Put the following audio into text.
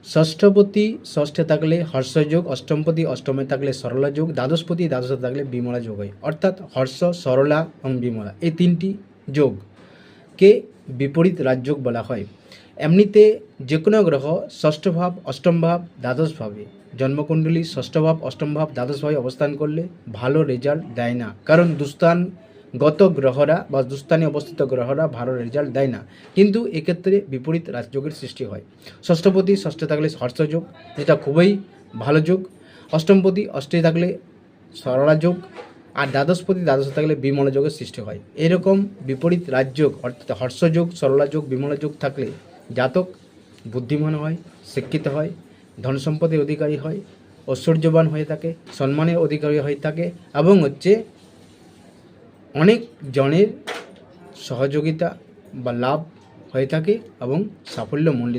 ষষ্ঠপতি ষষ্ঠে থাকলে হর্ষযোগ, অষ্টমপতি অষ্টমে থাকলে সরলা যোগ, দ্বাদশপতি দ্বাদশে থাকলে বিমলা যোগ হয়। অর্থাৎ হর্ষ, সরলা এবং বিমলা এই তিনটি যোগকে বিপরীত রাজযোগ বলা হয়। এমনিতে যে কোনো গ্রহ ষষ্ঠ ভাব, অষ্টম ভাব, দ্বাদশ ভাবে জন্মকুণ্ডলী ষষ্ঠ ভাব, অষ্টম ভাব, দ্বাদশ ভাবে অবস্থান করলে ভালো রেজাল্ট দেয় না, কারণ দুস্থানগত গ্রহরা বা দুস্থানে অবস্থিত গ্রহরা ভালো রেজাল্ট দেয় না। কিন্তু এক্ষেত্রে বিপরীত রাজযোগের সৃষ্টি হয়। ষষ্ঠপতি ষষ্ঠে থাকলে হর্ষযোগ, যেটা খুবই ভালো যোগ। অষ্টমপতি অষ্টে থাকলে সরলা যোগ, আর দ্বাদশপতি দ্বাদশে থাকলে বিমলা যোগের সৃষ্টি হয়। এরকম বিপরীত রাজযোগ অর্থাৎ হর্ষযোগ, সরলা যোগ, বিমলা যোগ থাকলে জাতক বুদ্ধিমান হয়, শিক্ষিত হয়, ধন সম্পদের অধিকারী হয়, ঐশ্বর্যবান হয়ে থাকে, সম্মানের অধিকারী হয়ে থাকে এবং অনেক জনের সহযোগিতা বা লাভ হয়ে থাকে এবং সাফল্যমণ্ডিত